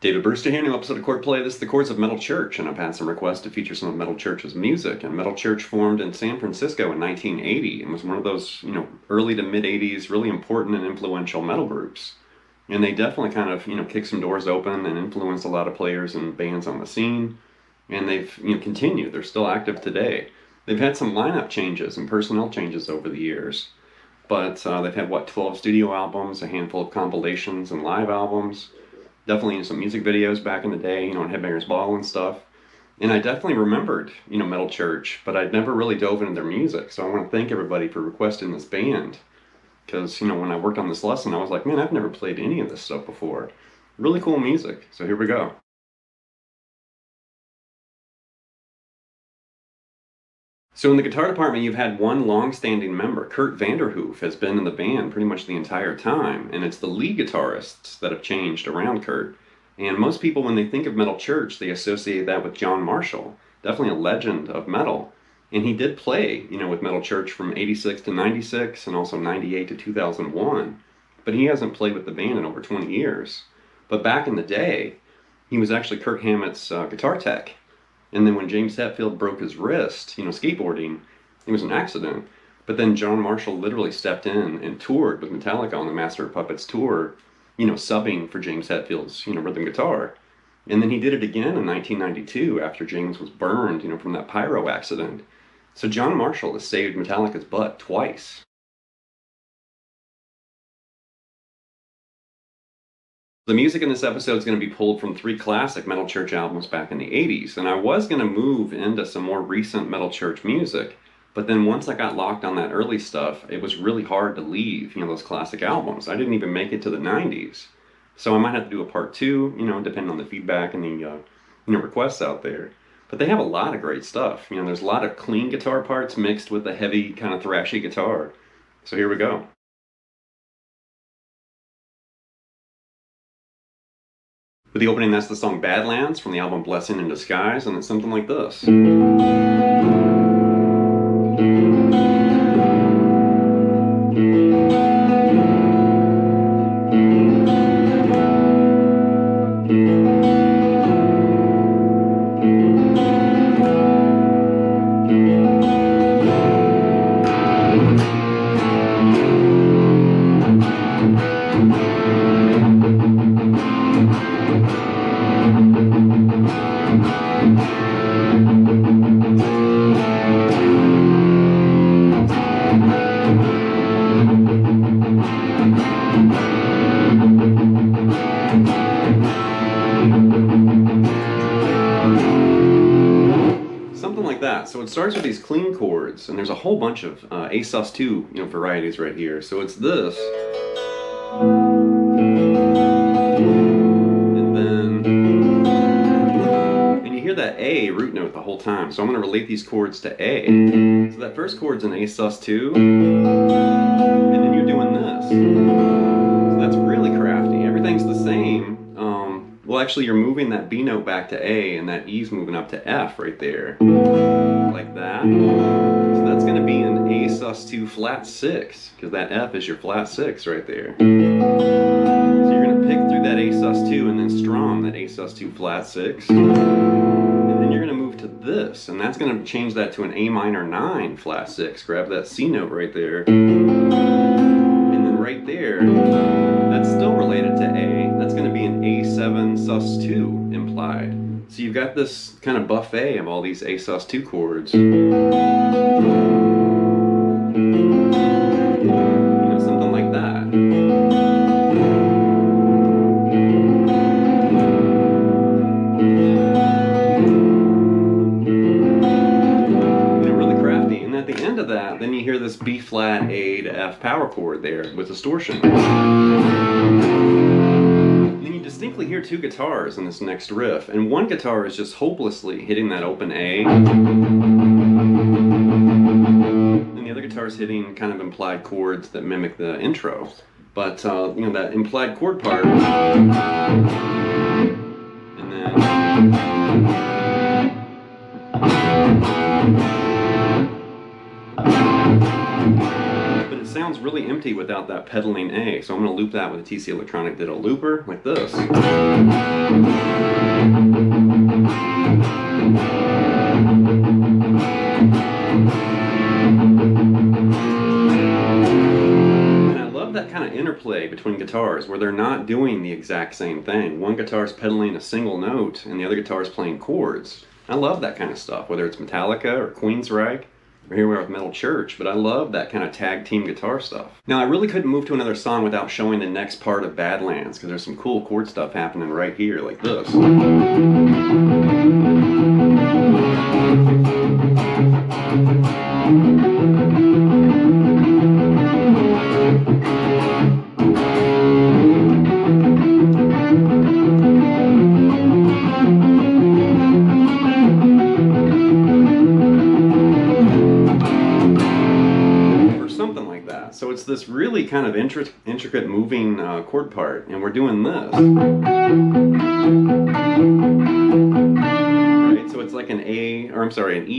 David Brewster here, new episode of Chordplay. This is the Chords of Metal Church, and I've had some requests to feature some of Metal Church's music. And Metal Church formed in San Francisco in 1980 and was one of those, early to mid 80s, really important and influential metal groups. And they definitely kind of, kicked some doors open and influenced a lot of players and bands on the scene. And they've, continued. They're still active today. They've had some lineup changes and personnel changes over the years. But they've had, 12 studio albums, a handful of compilations and live albums. Definitely in some music videos back in the day, on Headbangers Ball and stuff. And I definitely remembered, Metal Church, but I'd never really dove into their music. So I want to thank everybody for requesting this band. Because, when I worked on this lesson, I was like, man, I've never played any of this stuff before. Really cool music. So here we go. So in the guitar department, you've had one long-standing member. Kurt Vanderhoof has been in the band pretty much the entire time, and it's the lead guitarists that have changed around Kurt. And most people, when they think of Metal Church, they associate that with John Marshall, definitely a legend of metal. And he did play, with Metal Church from 86 to 96, and also 98 to 2001. But he hasn't played with the band in over 20 years. But back in the day, he was actually Kirk Hammett's guitar tech. And then when James Hetfield broke his wrist, skateboarding, it was an accident. But then John Marshall literally stepped in and toured with Metallica on the Master of Puppets tour, subbing for James Hetfield's, rhythm guitar. And then he did it again in 1992 after James was burned, from that pyro accident. So John Marshall has saved Metallica's butt twice. The music in this episode is going to be pulled from 3 classic Metal Church albums back in the 80s, and I was going to move into some more recent Metal Church music, but then once I got locked on that early stuff, it was really hard to leave, those classic albums. I didn't even make it to the 90s, so I might have to do a part 2, depending on the feedback and the, requests out there. But they have a lot of great stuff. There's a lot of clean guitar parts mixed with the heavy, kind of thrashy guitar. So here we go. With the opening, that's the song Badlands from the album Blessing in Disguise, and it's something like this. So it starts with these clean chords, and there's a whole bunch of A sus2 varieties right here. So it's this, and you hear that A root note the whole time. So I'm going to relate these chords to A. So that first chord's an A sus2, and then you're doing this. So that's really crafty. Everything's the same. Well, actually, you're moving that B note back to A, and that E's moving up to F right there. Like that. So that's going to be an A sus2 flat 6, because that F is your flat 6 right there. So you're going to pick through that A sus2 and then strum that A sus2 flat 6. And then you're going to move to this, and that's going to change that to an A minor 9 flat 6. Grab that C note right there. And then right there, that's still related to A. That's going to be an A7 sus2 implied. So you've got this kind of buffet of all these A sus2 chords. Something like that. the end of that, then you hear this B flat A to F power chord there with distortion. And then you distinctly hear two guitars in this next riff, and one guitar is just hopelessly hitting that open A, and the other guitar is hitting kind of implied chords that mimic the intro. But you know, that implied chord part, and then but it sounds really empty without that pedaling A, so I'm going to loop that with a TC Electronic Ditto looper, like this. And I love that kind of interplay between guitars, where they're not doing the exact same thing. One guitar's pedaling a single note, and the other guitar's playing chords. I love that kind of stuff, whether it's Metallica or Queensryche, or here we are with Metal Church, but I love that kind of tag team guitar stuff. Now, I really couldn't move to another song without showing the next part of Badlands, because there's some cool chord stuff happening right here, like this. So it's this really kind of intricate moving chord part, and we're doing this. Right, so it's like an an E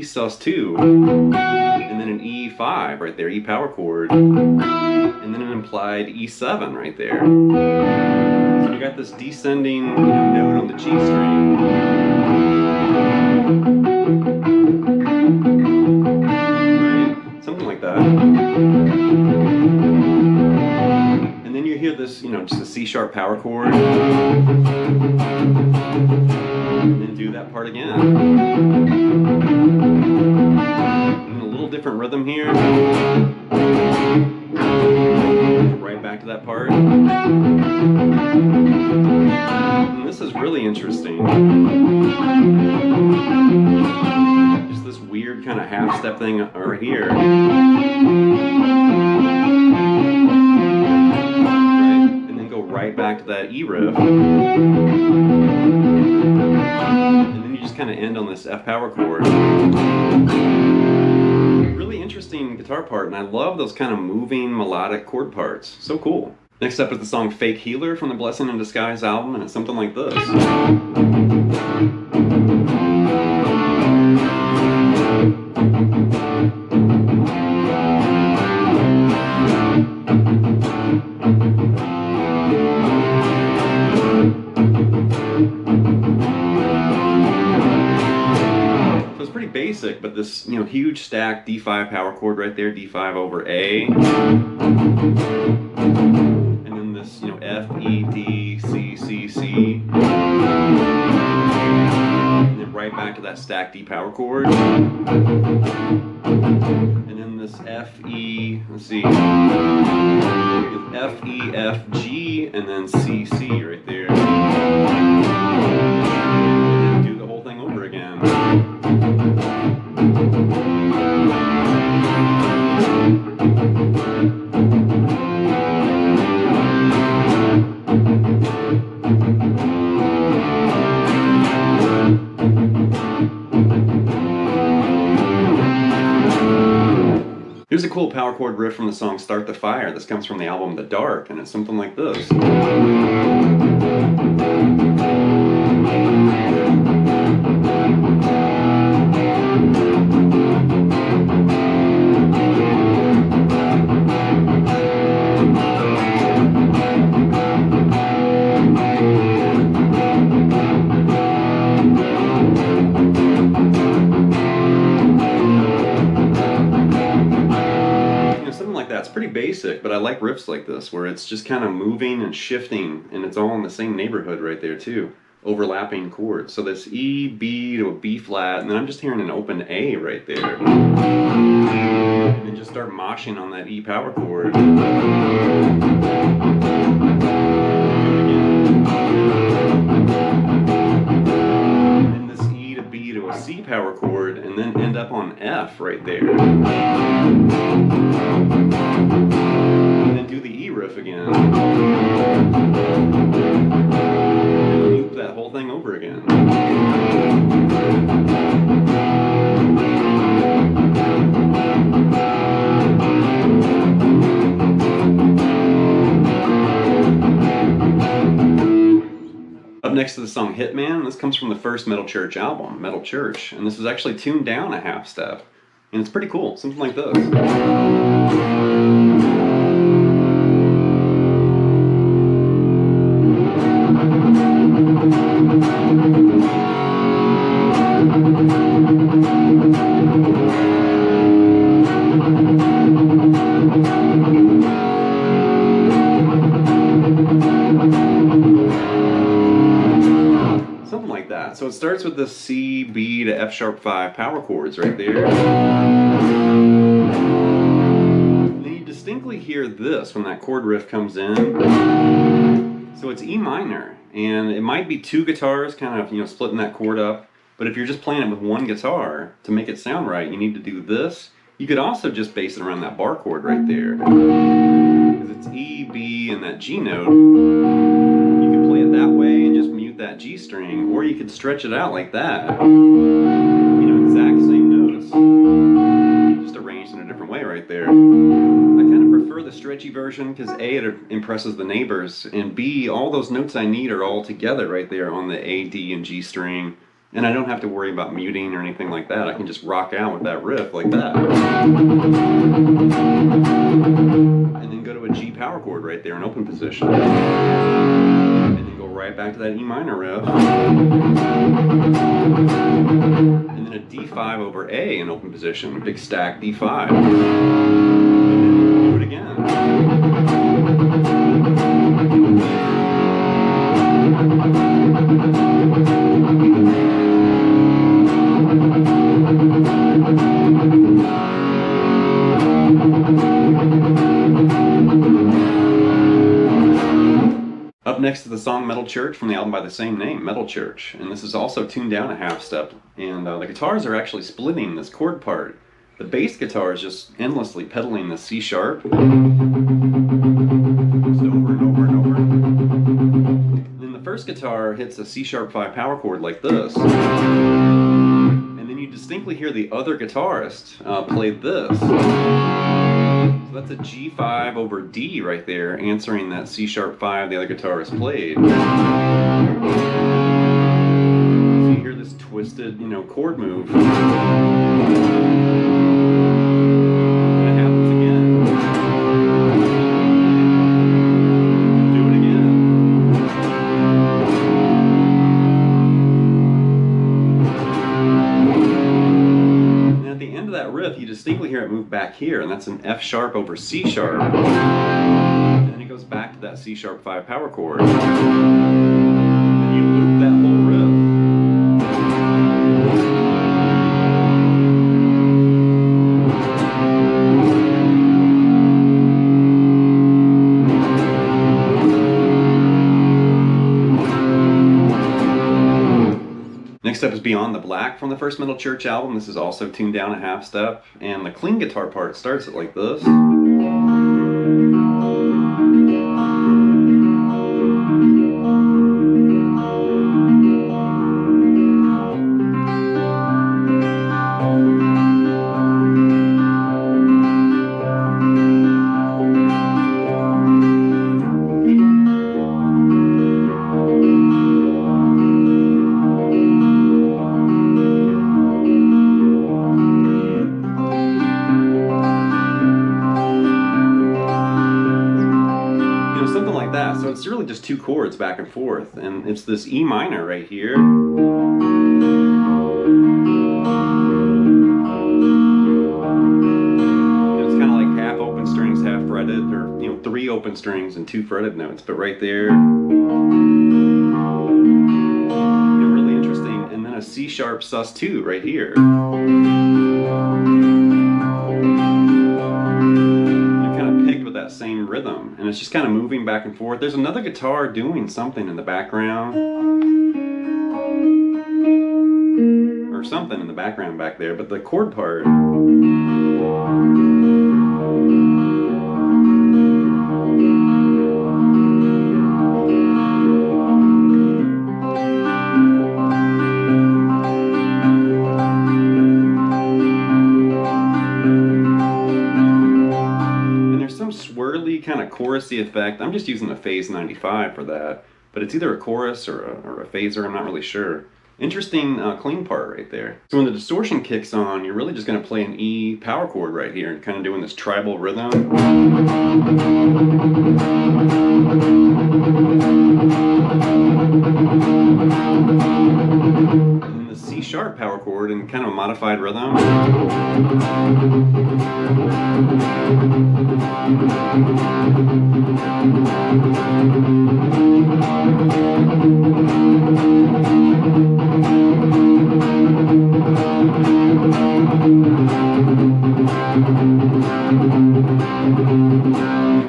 sus2, and then an E5 right there, E power chord, and then an implied E7 right there. So you got this descending note on the G string. Something like that. And then you hear this, just a C sharp power chord. And then do that part again. And a little different rhythm here. Right back to that part. And this is really interesting. Just this weird kind of half step thing over here. Right? And then go right back to that E riff. And then you just kind of end on this F power chord. Really interesting guitar part, and I love those kind of moving melodic chord parts. So cool. Next up is the song Fake Healer from the Blessing in Disguise album, and it's something like this. Basic, but this huge stacked D5 power chord right there, D5 over A, and then this F, E, D, C, C, C, and then right back to that stacked D power chord, and then this F, E, let's see, F, E, F, G, and then C, C right there, and do the whole thing over again. Here's a cool power chord riff from the song Start the Fire. This comes from the album The Dark, and it's something like this. It's pretty basic, but I like riffs like this, where it's just kind of moving and shifting, and it's all in the same neighborhood right there too. Overlapping chords. So this E, B to a B flat, and then I'm just hearing an open A right there. And then just start moshing on that E power chord. And then this E to B to a C power chord and then end up on F right there. And then do the E riff again. And loop that whole thing over again. Up next to the song Hitman, this comes from the first Metal Church album, Metal Church, and this is actually tuned down a half step, and it's pretty cool, something like this. So it starts with the C, B to F sharp 5 power chords right there. And then you distinctly hear this when that chord riff comes in. So it's E minor, and it might be two guitars kind of, splitting that chord up. But if you're just playing it with one guitar, to make it sound right, you need to do this. You could also just base it around that bar chord right there. Because it's E, B, and that G note. You can play it that way and just mute that G string, or you could stretch it out like that. Exact same notes, just arranged in a different way right there. I kind of prefer the stretchy version because A, it impresses the neighbors, and B, all those notes I need are all together right there on the A, D, and G string. And I don't have to worry about muting or anything like that. I can just rock out with that riff like that. And then go to a G power chord right there in open position. And then go right back to that E minor riff. And then a D5 over A in open position, a big stack D5. And then do it again. Up next to the song Metal Church from the album by the same name, Metal Church. And this is also tuned down a half step. And the guitars are actually splitting this chord part. The bass guitar is just endlessly pedaling the C sharp. Just over and over and over. Then the first guitar hits a C sharp 5 power chord like this. And then you distinctly hear the other guitarist play this. So that's a G5 over D right there, answering that C sharp 5 the other guitarist played. So you hear this twisted, chord move. And it happens again. Do it again. And at the end of that riff, you distinctly hear it move back here, and that's an F sharp over C sharp. And then it goes back to that C sharp 5 power chord. And you loop that whole riff. Next up is Beyond the Black from the first Metal Church album. This is also tuned down a half step, and the clean guitar part starts it like this. So it's really just two chords back and forth, and it's this E minor right here. It's kind of like half open strings, half fretted, or 3 open strings and 2 fretted notes, but right there, really interesting. And then a C sharp sus2 right here. That same rhythm, and it's just kind of moving back and forth. There's another guitar doing something in the background, or something in the background back there, but the chord part. Swirly kind of chorusy effect. I'm just using a Phase 95 for that, but it's either a chorus or a phaser, I'm not really sure. Interesting clean part right there. So when the distortion kicks on, you're really just going to play an E power chord right here, kind of doing this tribal rhythm. And the C sharp power chord in kind of a modified rhythm.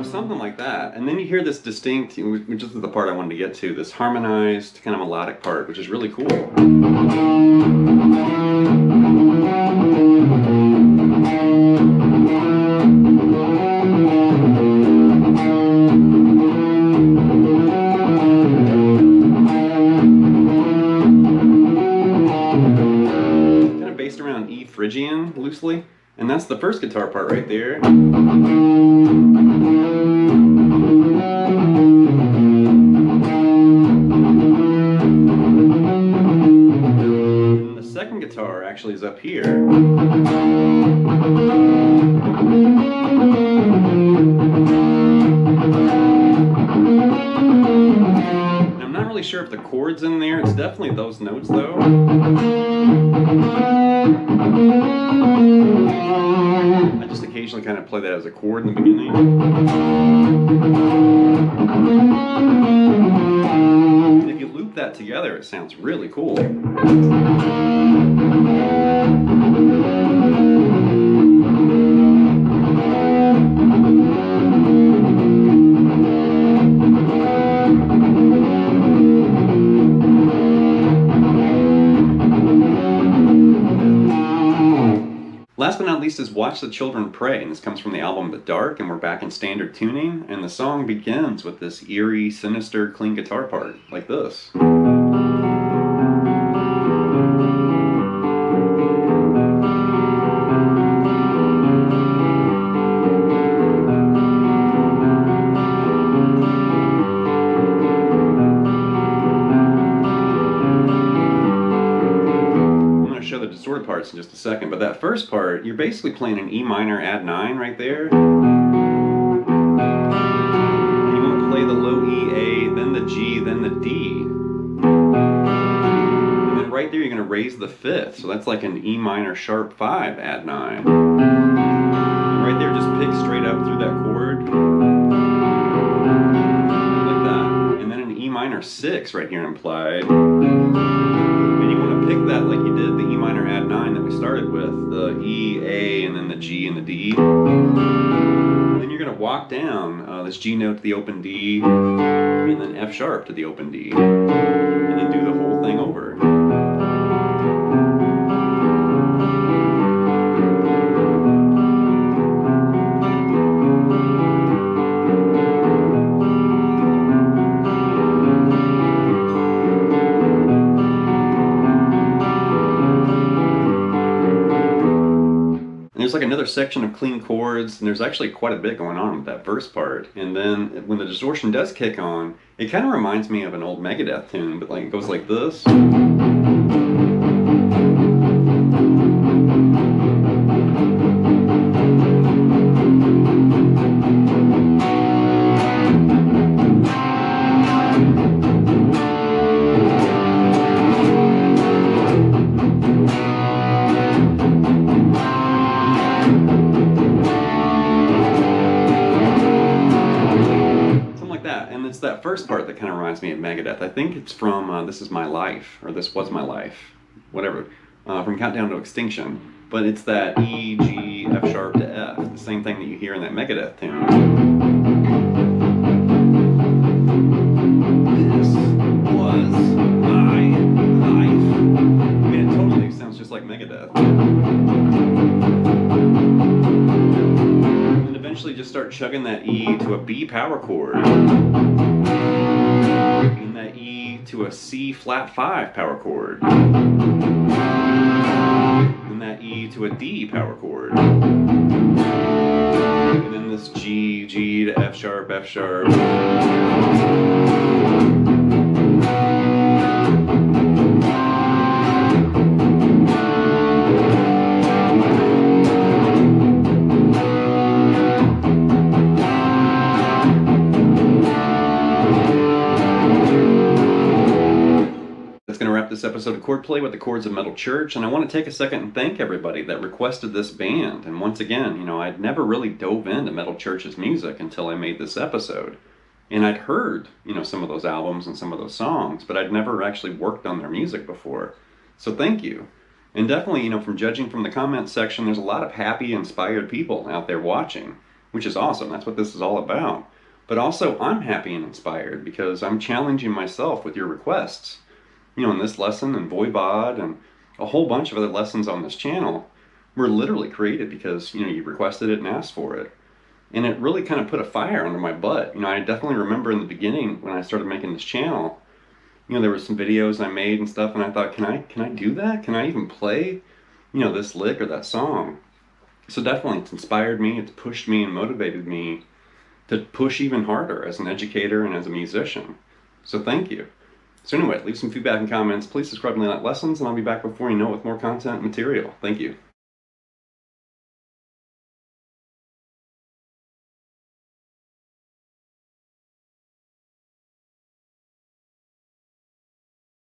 Something like that, and then you hear this distinct, which is the part I wanted to get to, this harmonized kind of melodic part, which is really cool. Kind of based around E Phrygian loosely, and that's the first guitar part right there. Guitar actually is up here. And I'm not really sure if the chord's in there. It's definitely those notes though. I just occasionally kind of play that as a chord in the beginning. And if you loop that together, it sounds really cool. Last but not least is Watch the Children Pray, and this comes from the album The Dark, and we're back in standard tuning, and the song begins with this eerie, sinister, clean guitar part, like this. The distorted parts in just a second, but that first part, you're basically playing an E minor add 9 right there. And you want to play the low E, A, then the G, then the D. And then right there you're going to raise the 5th, so that's like an E minor sharp 5 add 9. And right there just pick straight up through that chord. Like that. And then an E minor 6 right here implied. Pick that like you did the E minor add 9 that we started with, the E, A, and then the G and the D. And then you're going to walk down this G note to the open D, and then F sharp to the open D, and then do the whole thing over. There's like another section of clean chords, and there's actually quite a bit going on with that first part. And then when the distortion does kick on, it kind of reminds me of an old Megadeth tune, but like it goes like this. That first part that kind of reminds me of Megadeth. I think it's from This Is My Life, or This Was My Life, whatever, from Countdown to Extinction. But it's that E, G, F sharp to F, the same thing that you hear in that Megadeth tune. This was my life. I mean, it totally sounds just like Megadeth. And eventually just start chugging that E to a B power chord. And that E to a C flat 5 power chord. And that E to a D power chord. And then this G, G to F sharp, F sharp. That's going to wrap this episode of Chordplay with the Chords of Metal Church, and I want to take a second and thank everybody that requested this band. And once again, you know, I'd never really dove into Metal Church's music until I made this episode. And I'd heard, you know, some of those albums and some of those songs, but I'd never actually worked on their music before. So thank you. And definitely, you know, from judging from the comments section, there's a lot of happy, inspired people out there watching, which is awesome. That's what this is all about. But also, I'm happy and inspired because I'm challenging myself with your requests. You know, in this lesson and Voivod and a whole bunch of other lessons on this channel were literally created because, you know, you requested it and asked for it. And it really kind of put a fire under my butt. You know, I definitely remember in the beginning when I started making this channel, you know, there were some videos I made and stuff, and I thought, can I do that? Can I even play, you know, this lick or that song? So definitely it's inspired me, it's pushed me and motivated me to push even harder as an educator and as a musician. So thank you. So anyway, leave some feedback and comments. Please subscribe to Like Lessons, and I'll be back before you know it with more content and material. Thank you.